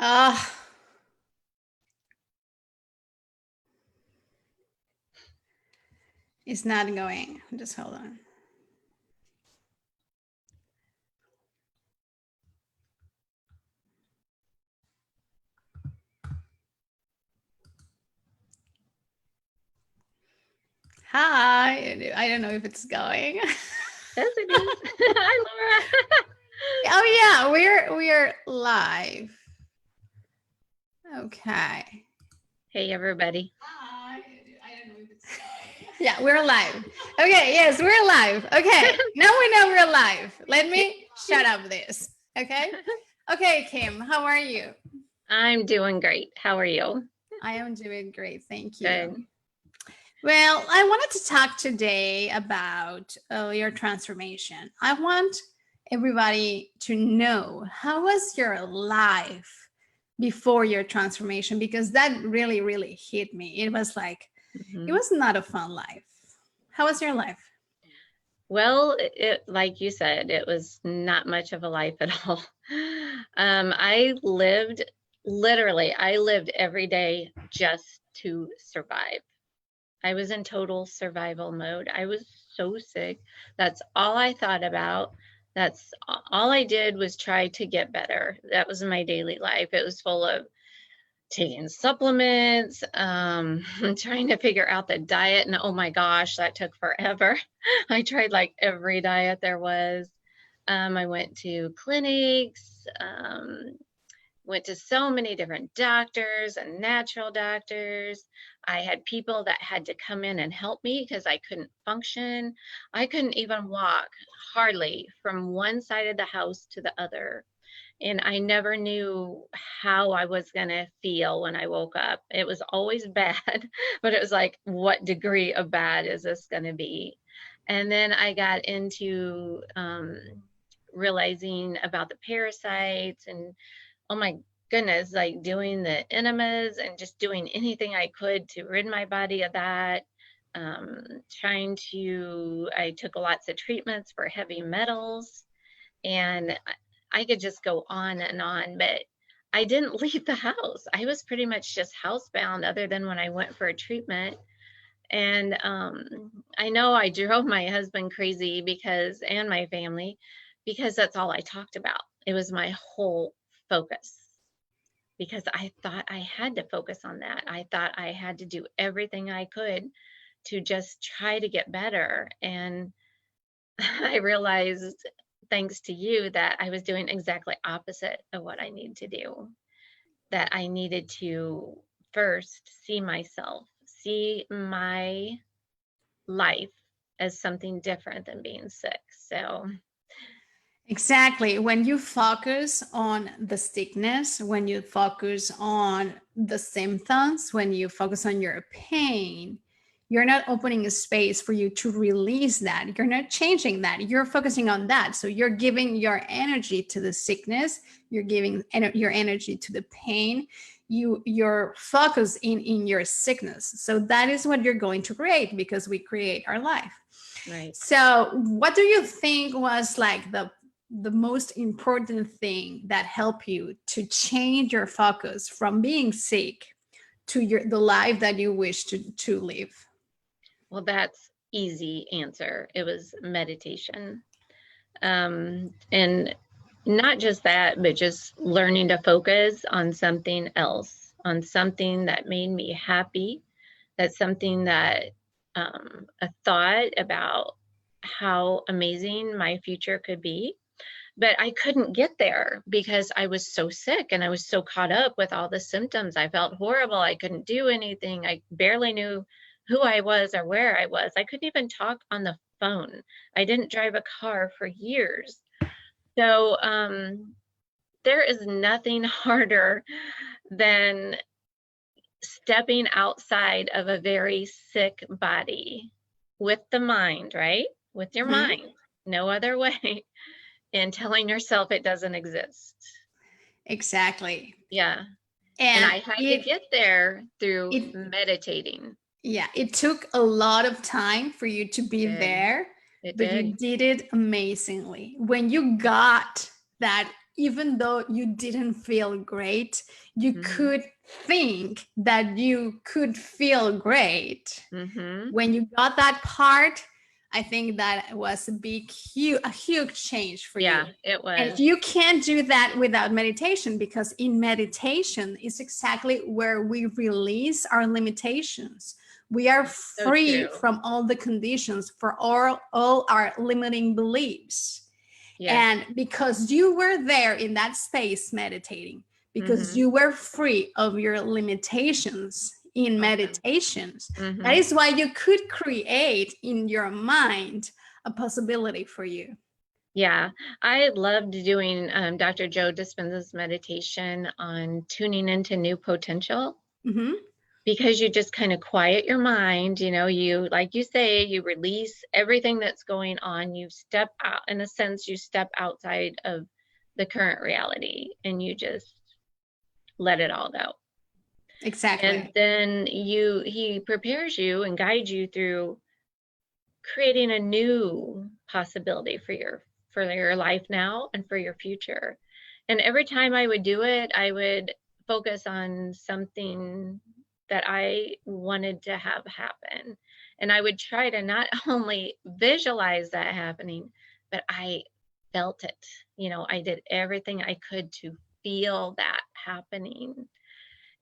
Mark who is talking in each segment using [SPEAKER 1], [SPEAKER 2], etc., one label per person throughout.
[SPEAKER 1] Ah, it's not going. Just hold on. Hi. I don't know if it's going.
[SPEAKER 2] Yes, it is. Hi, Laura.
[SPEAKER 1] Oh yeah, we're live. Okay.
[SPEAKER 2] Hey, everybody.
[SPEAKER 1] Hi. I don't know if it's going. Yeah, we're live. Okay, yes, we're live. Okay, now we know we're live. Let me shut up this. Okay. Okay, Kim, how are you?
[SPEAKER 2] I'm doing great. How are you?
[SPEAKER 1] I am doing great. Thank you.
[SPEAKER 2] Good.
[SPEAKER 1] Well, I wanted to talk today about your transformation. I want everybody to know, how was your life before your transformation? Because that really, really hit me. It was like, it was not a fun life. How was your life?
[SPEAKER 2] Well, like you said, it was not much of a life at all. I lived every day just to survive. I was in total survival mode. I was so sick. That's all I thought about. That's all I did was try to get better. That was my daily life. It was full of taking supplements, trying to figure out the diet. And oh my gosh, that took forever. I tried like every diet there was. I went to clinics, went to so many different doctors and natural doctors. I had people that had to come in and help me because I couldn't function. I couldn't even walk hardly from one side of the house to the other. And I never knew how I was going to feel when I woke up. It was always bad, but it was like, what degree of bad is this going to be? And then I got into realizing about the parasites and, oh my goodness, like doing the enemas and just doing anything I could to rid my body of that. I took lots of treatments for heavy metals, and I could just go on and on, but I didn't leave the house. I was pretty much just housebound other than when I went for a treatment. And I know I drove my husband crazy and my family, because that's all I talked about. It was my whole focus, because I thought I had to focus on that. I thought I had to do everything I could to just try to get better. And I realized, thanks to you, that I was doing exactly opposite of what I need to do. That I needed to first see my life as something different than being sick. So
[SPEAKER 1] Exactly. When you focus on the sickness, when you focus on the symptoms, when you focus on your pain, you're not opening a space for you to release that. You're not changing that. You're focusing on that. So you're giving your energy to the sickness. You're giving your energy to the pain. You're focused in your sickness. So that is what you're going to create, because we create our life.
[SPEAKER 2] right.
[SPEAKER 1] So what do you think was like the most important thing that helped you to change your focus from being sick to the life that you wish to live?
[SPEAKER 2] Well, that's easy answer. It was meditation. And not just that, but just learning to focus on something else, on something that made me happy. That's something that a thought about how amazing my future could be. But I couldn't get there because I was so sick and I was so caught up with all the symptoms. I felt horrible. I couldn't do anything. I barely knew who I was or where I was. I couldn't even talk on the phone. I didn't drive a car for years. So there is nothing harder than stepping outside of a very sick body with the mind, right? With your mind, no other way, and telling yourself it doesn't exist.
[SPEAKER 1] Exactly.
[SPEAKER 2] Yeah. And I had to get there through meditating.
[SPEAKER 1] Yeah, it took a lot of time for you to be there, but you did it amazingly. When you got that even though you didn't feel great, you
[SPEAKER 2] Mhm.
[SPEAKER 1] could think that you could feel great.
[SPEAKER 2] Mhm.
[SPEAKER 1] When you got that part, I think that was a huge change for you.
[SPEAKER 2] Yeah, it
[SPEAKER 1] And
[SPEAKER 2] was.
[SPEAKER 1] you can't do that without meditation, because in meditation is exactly where we release our limitations. We are
[SPEAKER 2] So
[SPEAKER 1] free
[SPEAKER 2] true.
[SPEAKER 1] from all the conditions, for all our limiting beliefs.
[SPEAKER 2] Yes.
[SPEAKER 1] And because you were there in that space meditating, because
[SPEAKER 2] Mhm.
[SPEAKER 1] you were free of your limitations in
[SPEAKER 2] Okay.
[SPEAKER 1] meditations, that
[SPEAKER 2] Mhm.
[SPEAKER 1] is why you could create in your mind a possibility for you.
[SPEAKER 2] Yeah, I loved doing Dr. Joe Dispenza's meditation on tuning into new potential,
[SPEAKER 1] Mhm.
[SPEAKER 2] because you just kind of quiet your mind. You know, you, like you say, you release everything that's going on. You step out, in a sense, you step outside of the current reality and you just let it all go.
[SPEAKER 1] Exactly.
[SPEAKER 2] And then he prepares you and guides you through creating a new possibility for your life now and for your future. And every time I would do it, I would focus on something that I wanted to have happen. And I would try to not only visualize that happening, but I felt it. You know, I did everything I could to feel that happening.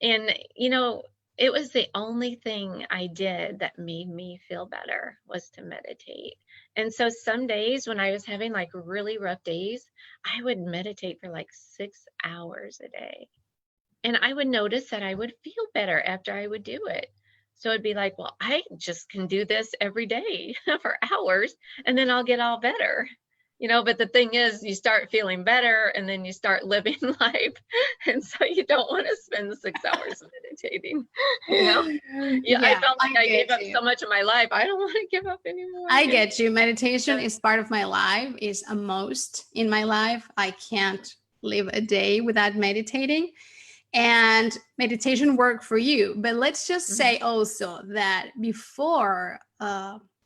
[SPEAKER 2] And, you know, it was the only thing I did that made me feel better, was to meditate. And so some days when I was having like really rough days, I would meditate for like 6 hours a day. And I would notice that I would feel better after I would do it. So it'd be like, well, I just can do this every day for hours and then I'll get all better. You know, but the thing is, you start feeling better and then you start living life. And so you don't want to spend 6 hours meditating, you know? Yeah, I
[SPEAKER 1] Yeah,
[SPEAKER 2] felt like
[SPEAKER 1] I
[SPEAKER 2] I gave
[SPEAKER 1] get
[SPEAKER 2] up
[SPEAKER 1] you.
[SPEAKER 2] so much of my life. I don't want to give up anymore.
[SPEAKER 1] I
[SPEAKER 2] You know?
[SPEAKER 1] get you. Meditation
[SPEAKER 2] Yeah.
[SPEAKER 1] is part of my life, is a most in my life. I can't live a day without meditating. And meditation work for you. But let's just
[SPEAKER 2] Mhm.
[SPEAKER 1] say also that before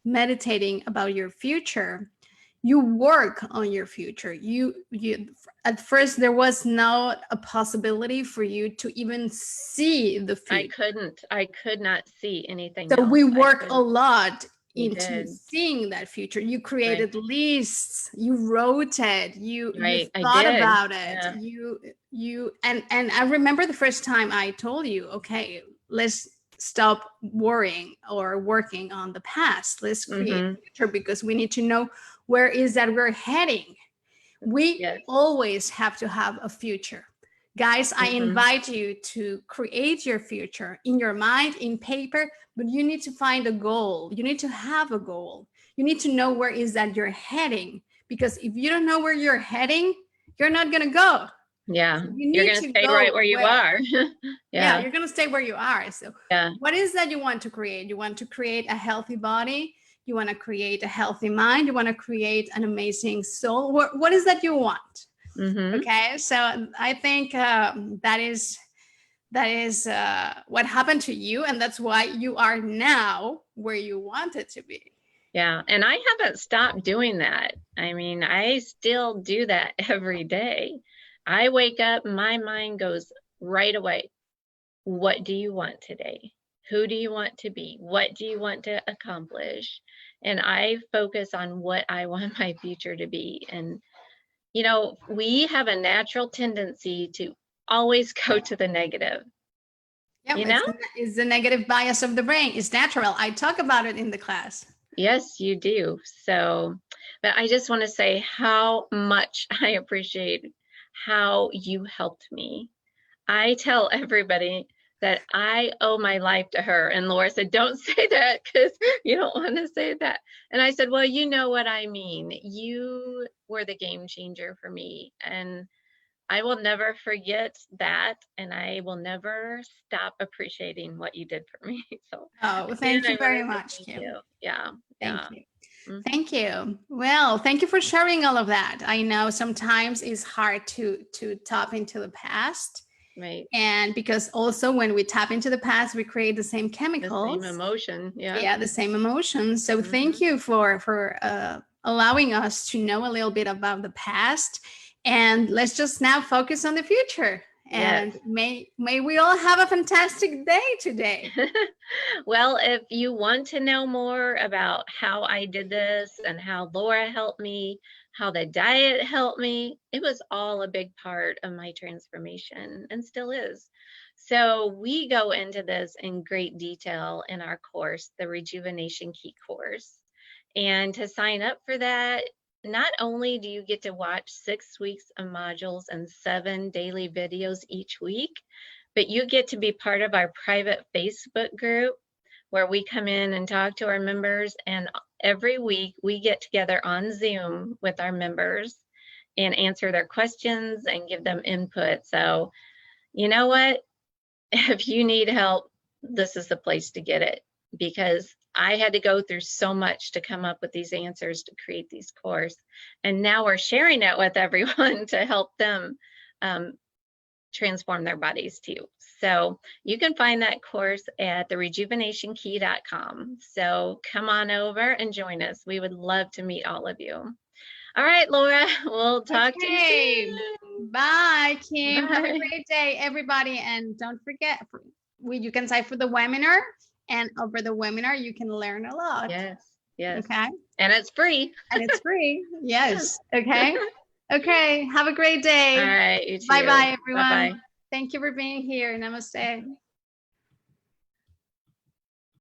[SPEAKER 1] meditating about your future, you work on your future. You at first there was not a possibility for you to even see the future.
[SPEAKER 2] I could not see anything
[SPEAKER 1] So we
[SPEAKER 2] else. I
[SPEAKER 1] work a
[SPEAKER 2] couldn't.
[SPEAKER 1] lot
[SPEAKER 2] We
[SPEAKER 1] into
[SPEAKER 2] did.
[SPEAKER 1] seeing that future. You
[SPEAKER 2] Right.
[SPEAKER 1] created lists, you wrote it, you
[SPEAKER 2] Right. I
[SPEAKER 1] thought
[SPEAKER 2] did.
[SPEAKER 1] about it,
[SPEAKER 2] Yeah.
[SPEAKER 1] you and I remember the first time I told you, okay, let's stop worrying or working on the past. Let's create
[SPEAKER 2] Mm-hmm.
[SPEAKER 1] a future, because we need to know where is that we're heading. We
[SPEAKER 2] Yes.
[SPEAKER 1] always have to have a future. Guys, I
[SPEAKER 2] Mm-hmm.
[SPEAKER 1] invite you to create your future in your mind, in paper, but you need to find a goal. You need to have a goal. You need to know where is that you're heading, because if you don't know where you're heading, you're not going to go.
[SPEAKER 2] Yeah.
[SPEAKER 1] You
[SPEAKER 2] You're
[SPEAKER 1] need
[SPEAKER 2] gonna
[SPEAKER 1] to
[SPEAKER 2] stay right
[SPEAKER 1] go
[SPEAKER 2] where you
[SPEAKER 1] where.
[SPEAKER 2] are.
[SPEAKER 1] Yeah,
[SPEAKER 2] Yeah.
[SPEAKER 1] you're going to stay where you are. So
[SPEAKER 2] Yeah.
[SPEAKER 1] what is that you want to create? You want to create a healthy body, you want to create a healthy mind, you want to create an amazing soul. What is that you want?
[SPEAKER 2] Mm-hmm.
[SPEAKER 1] Okay, so I think that is what happened to you, and that's why you are now where you wanted to be.
[SPEAKER 2] Yeah. And I haven't stopped doing that. I mean, I still do that every day. I wake up, my mind goes right away. What do you want today? Who do you want to be? What do you want to accomplish? And I focus on what I want my future to be. And, you know, we have a natural tendency to always go to the negative,
[SPEAKER 1] Yeah,
[SPEAKER 2] you know?
[SPEAKER 1] it's the negative bias of the brain. It's natural. I talk about it in the class.
[SPEAKER 2] Yes, you do. So, but I just want to say how much I appreciate how you helped me. I tell everybody that I owe my life to her. And Laura said, don't say that because you don't want to say that. And I said, well, you know what I mean. You were the game changer for me. And I will never forget that. And I will never stop appreciating what you did for me. So
[SPEAKER 1] Oh, well,
[SPEAKER 2] again,
[SPEAKER 1] thank
[SPEAKER 2] I
[SPEAKER 1] you
[SPEAKER 2] want to
[SPEAKER 1] very
[SPEAKER 2] say
[SPEAKER 1] much,
[SPEAKER 2] thank
[SPEAKER 1] Kim.
[SPEAKER 2] you. Yeah.
[SPEAKER 1] Thank
[SPEAKER 2] Yeah.
[SPEAKER 1] you.
[SPEAKER 2] Mhm.
[SPEAKER 1] Thank you. Well, thank you for sharing all of that. I know sometimes it's hard to tap into the past.
[SPEAKER 2] Right.
[SPEAKER 1] And because also when we tap into the past, we create the same
[SPEAKER 2] The same
[SPEAKER 1] chemicals.
[SPEAKER 2] emotion. Yeah.
[SPEAKER 1] Yeah, the same emotions. So thank
[SPEAKER 2] Mhm.
[SPEAKER 1] you for allowing us to know a little bit about the past And let's just now focus on the future. And
[SPEAKER 2] Yes.
[SPEAKER 1] may we all have a fantastic day today.
[SPEAKER 2] Well, if you want to know more about how I did this and how Laura helped me, how the diet helped me, it was all a big part of my transformation and still is. So we go into this in great detail in our course, the Rejuvenation Key course. And to sign up for that, not only do you get to watch 6 weeks of modules and 7 daily videos each week, but you get to be part of our private Facebook group where we come in and talk to our members. And every week we get together on Zoom with our members and answer their questions and give them input. So, you know what? If you need help, this is the place to get it, because I had to go through so much to come up with these answers to create these course. And now we're sharing it with everyone to help them transform their bodies too. So you can find that course at therejuvenationkey.com. So come on over and join us. We would love to meet all of you. All right, Laura, we'll talk to you soon.
[SPEAKER 1] Bye, Kim.
[SPEAKER 2] Bye.
[SPEAKER 1] Have a great day, everybody. And don't forget, you can sign for the webinar. And over the webinar, you can learn a lot.
[SPEAKER 2] Yes, yes.
[SPEAKER 1] Okay.
[SPEAKER 2] And it's free.
[SPEAKER 1] And it's free. Yes. Okay. Okay. Have a great day.
[SPEAKER 2] All right, you too.
[SPEAKER 1] Bye-bye, everyone.
[SPEAKER 2] Bye-bye.
[SPEAKER 1] Thank you for being here. Namaste.